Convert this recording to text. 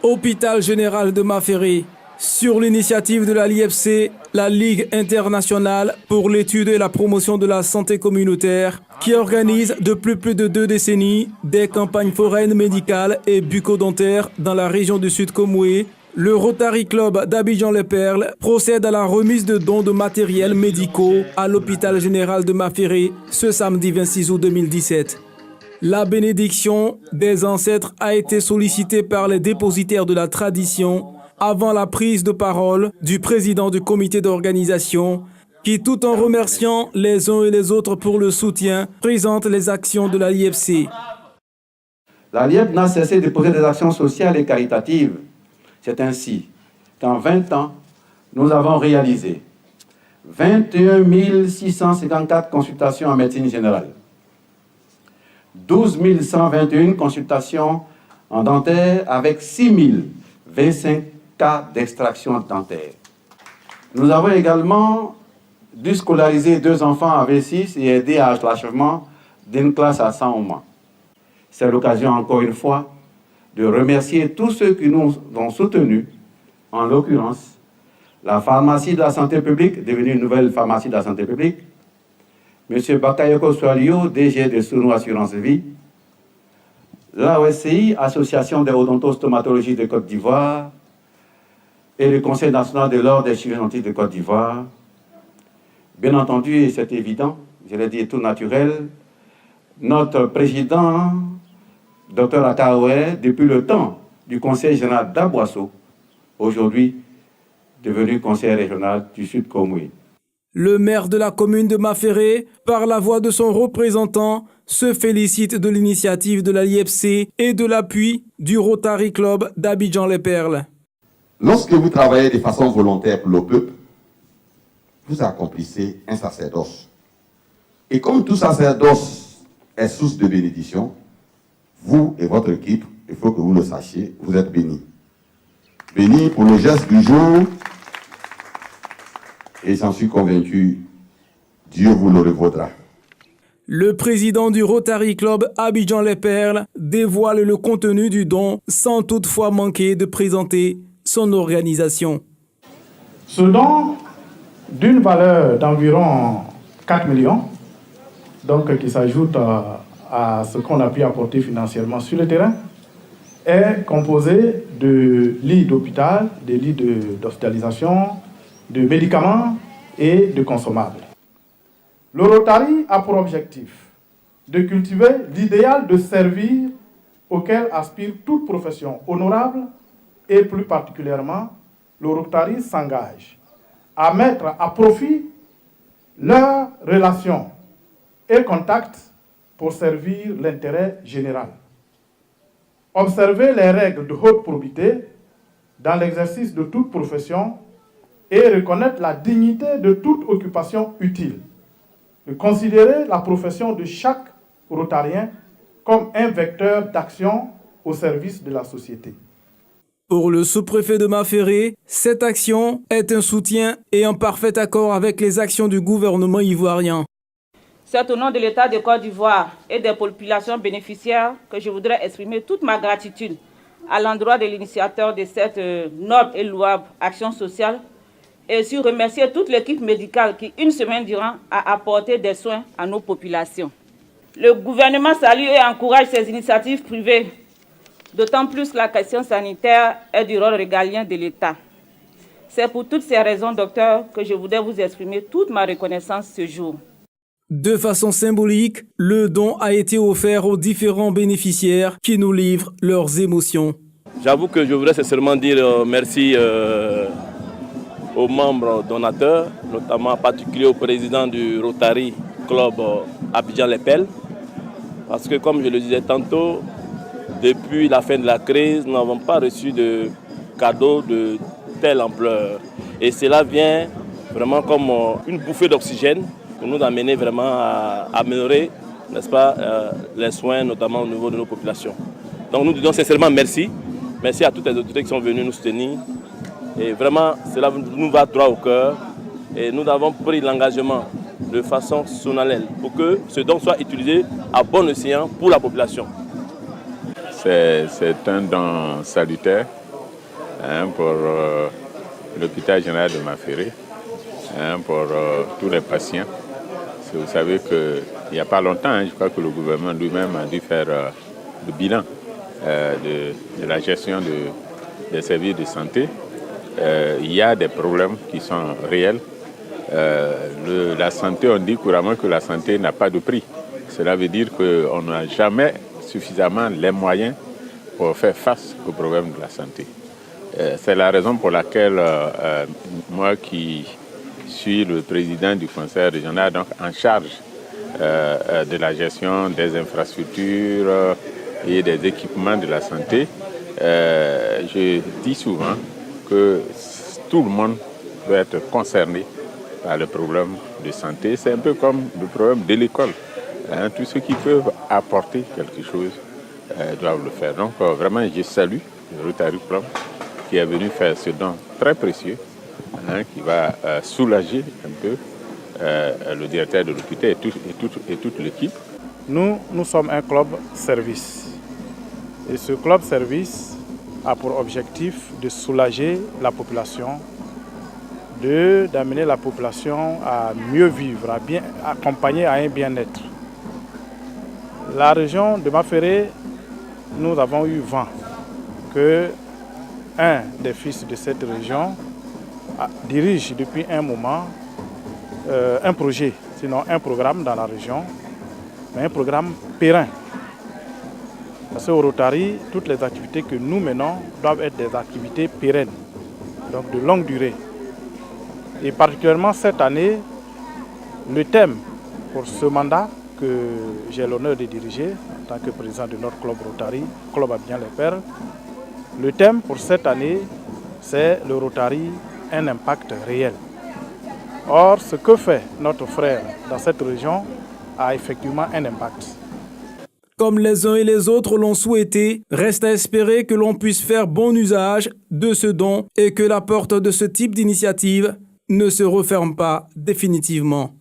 Hôpital général de Maféré, sur l'initiative de la LIFC, la Ligue internationale pour l'étude et la promotion de la santé communautaire, qui organise depuis plus de 2 décennies des campagnes foraines médicales et bucco-dentaires dans la région du Sud Komoué, le Rotary Club d'Abidjan-les-Perles procède à la remise de dons de matériels médicaux à l'hôpital général de Maféré ce samedi 26 août 2017. La bénédiction des ancêtres a été sollicitée par les dépositaires de la tradition avant la prise de parole du président du comité d'organisation qui, tout en remerciant les uns et les autres pour le soutien, présente les actions de la LIFC. La LIFC n'a cessé de poser des actions sociales et caritatives. C'est ainsi qu'en 20 ans, nous avons réalisé 21 654 consultations en médecine générale, 12 121 consultations en dentaire avec 6 025 cas d'extraction dentaire. Nous avons également dû scolariser 2 enfants à V6 et aider à l'achèvement d'une classe à 100 au moins. C'est l'occasion encore une fois de remercier tous ceux qui nous ont soutenus, en l'occurrence la pharmacie de la santé publique, devenue une nouvelle pharmacie de la santé publique, M. Bakayoko Swalio, DG de Sounou Assurance Vie, l'AOSCI, Association des odontostomatologistes de Côte d'Ivoire, et le Conseil national de l'ordre des chirurgiens dentistes de Côte d'Ivoire. Bien entendu, et c'est évident, je l'ai dit tout naturel, notre président, Dr Akaoué, depuis le temps du Conseil général d'Aboisseau, aujourd'hui devenu Conseil régional du Sud Komoué. Le maire de la commune de Maféré, par la voix de son représentant, se félicite de l'initiative de la LIFC et de l'appui du Rotary Club d'Abidjan-les-Perles. Lorsque vous travaillez de façon volontaire pour le peuple, vous accomplissez un sacerdoce. Et comme tout sacerdoce est source de bénédiction, vous et votre équipe, il faut que vous le sachiez, vous êtes bénis. Bénis pour le geste du jour, et j'en suis convaincu, Dieu vous le revaudra. Le président du Rotary Club Abidjan-les-Perles dévoile le contenu du don sans toutefois manquer de présenter son organisation. Ce don, d'une valeur d'environ 4 millions, donc qui s'ajoute à ce qu'on a pu apporter financièrement sur le terrain, est composé de lits d'hôpital, de lits d'hospitalisation, de médicaments et de consommables. Le Rotary a pour objectif de cultiver l'idéal de servir auquel aspire toute profession honorable et plus particulièrement, le Rotary s'engage à mettre à profit leurs relations et contacts pour servir l'intérêt général. Observer les règles de haute probité dans l'exercice de toute profession et reconnaître la dignité de toute occupation utile. De considérer la profession de chaque rotarien comme un vecteur d'action au service de la société. Pour le sous-préfet de Maféré, cette action est un soutien et en parfait accord avec les actions du gouvernement ivoirien. C'est au nom de l'État de Côte d'Ivoire et des populations bénéficiaires que je voudrais exprimer toute ma gratitude à l'endroit de l'initiateur de cette noble et louable action sociale et aussi remercier toute l'équipe médicale qui, une semaine durant, a apporté des soins à nos populations. Le gouvernement salue et encourage ces initiatives privées, d'autant plus que la question sanitaire est du rôle régalien de l'État. C'est pour toutes ces raisons, docteur, que je voudrais vous exprimer toute ma reconnaissance ce jour. De façon symbolique, le don a été offert aux différents bénéficiaires qui nous livrent leurs émotions. J'avoue que je voudrais sincèrement dire merci aux membres donateurs, notamment en particulier au président du Rotary Club Abidjan-les-Perles, parce que comme je le disais tantôt, depuis la fin de la crise, nous n'avons pas reçu de cadeaux de telle ampleur. Et cela vient vraiment comme une bouffée d'oxygène pour nous amener vraiment à améliorer, n'est-ce pas, les soins, notamment au niveau de nos populations. Donc nous disons sincèrement merci. Merci à toutes les autorités qui sont venues nous soutenir. Et vraiment, cela nous va droit au cœur. Et nous avons pris l'engagement de façon solennelle pour que ce don soit utilisé à bon escient pour la population. C'est un don salutaire pour l'hôpital général de Maféré, pour tous les patients. Vous savez qu'il n'y a pas longtemps, je crois que le gouvernement lui-même a dû faire le bilan de la gestion des services de santé. Il y a des problèmes qui sont réels. La santé, on dit couramment que la santé n'a pas de prix. Cela veut dire qu'on n'a jamais suffisamment les moyens pour faire face aux problèmes de la santé. C'est la raison pour laquelle moi qui suis le président du conseil régional, donc en charge de la gestion des infrastructures et des équipements de la santé, je dis souvent que tout le monde doit être concerné par le problème de santé. C'est un peu comme le problème de l'école. Tous ceux qui peuvent apporter quelque chose doivent le faire. Donc vraiment, je salue le Rotary Club qui est venu faire ce don très précieux, qui va soulager un peu le directeur de l'hôpital et toute l'équipe. Nous sommes un club service. Et ce club service a pour objectif de soulager la population, d'amener la population à mieux vivre, à bien accompagner à un bien-être. La région de Maféré, nous avons eu vent que un des fils de cette région dirige depuis un moment un projet, sinon un programme dans la région, mais un programme périn. Parce qu'au Rotary, toutes les activités que nous menons doivent être des activités pérennes, donc de longue durée. Et particulièrement cette année, le thème pour ce mandat que j'ai l'honneur de diriger en tant que président de notre club Rotary, Club Abidjan-les-Perles, le thème pour cette année, c'est le Rotary, un impact réel. Or, ce que fait notre frère dans cette région a effectivement un impact. Comme les uns et les autres l'ont souhaité, reste à espérer que l'on puisse faire bon usage de ce don et que la porte de ce type d'initiative ne se referme pas définitivement.